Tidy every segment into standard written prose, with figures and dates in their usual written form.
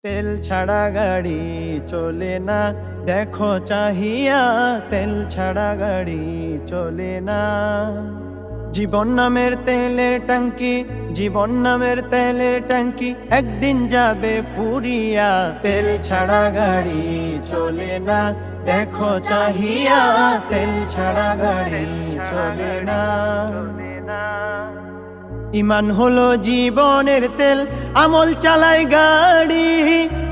তেল ছাড়া গাড়ি চলে না, দেখো চাহিয়া তেল ছাড়া গাড়ি চলে না। জীবন নামের তেলের ট্যাঙ্কি, জীবন নামের তেলের ট্যাঙ্কি একদিন যাবে ফুরিয়া। তেল ছাড়া গাড়ি চলে না, দেখো চাহিয়া তেল ছাড়া গাড়ি চলে না। ইমান হলো জীবনের তেল, আমল চালায় গাড়ি।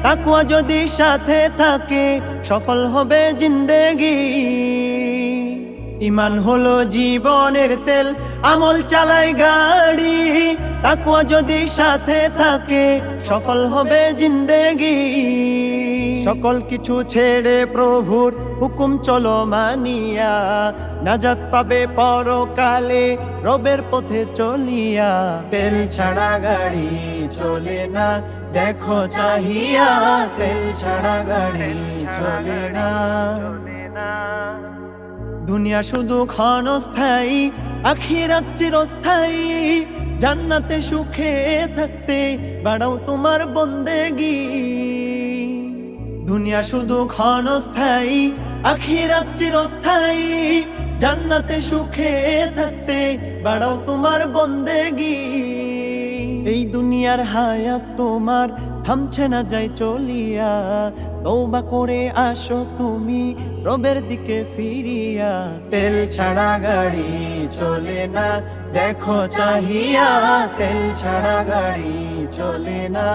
তাকওয়া যদি সাথে থাকে সফল হবে জিন্দেগি। ইমান হলো জীবনের তেল, আমল চালায় গাড়ি। তাকওয়া যদি সাথে থাকে সফল হবে জিন্দেগি। সকল কিছু ছেড়ে প্রভুর হুকুম চলো মানিয়া, নাজাত পাবে পরকালে রবের পথে চলিয়া। তেল ছাড়া গাড়ি চলে না, দেখো চাহিয়া তেল ছাড়া গাড়ি চলে না। দুনিয়া শুধু ক্ষণস্থায়ী, আখিরাত চিরস্থায়ী। জান্নাতে সুখে থাকতে বাড়াও তোমার বন্দেগি। দুনিয়া শুধু ক্ষণস্থায়ী, আখিরাত চিরস্থায়ী। জান্নাতে সুখে থাকতে বাড়াও তোমার বন্দেগি। এই দুনিয়ার হায়াত তোমার থামছে না যায় চলিয়া। তওবা করে আসো তুমি রবের দিকে ফিরিয়া। তেল ছাড়া গাড়ি চলে না, দেখো চাহিয়া তেল ছাড়া গাড়ি চলে না।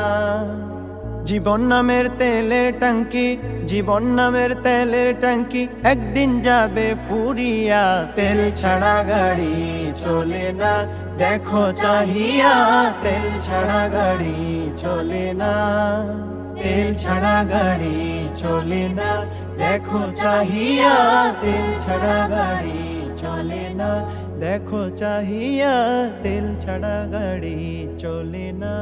জীবন নামের তেলের ট্যাঙ্কি, জীবন নামের তেলের ট্যাঙ্কি একদিন যাবে ফুরিয়া। তেল ছাড়া গাড়ি চলে না, দেখো চাহিয়া তেল ছাড়া গাড়ি চলে না। তেল ছাড়া গাড়ি চলে না, দেখো চাহিয়া তেল ছাড়া গাড়ি চলে না। দেখো চাহিয়া তেল ছাড়া গাড়ি চলে না।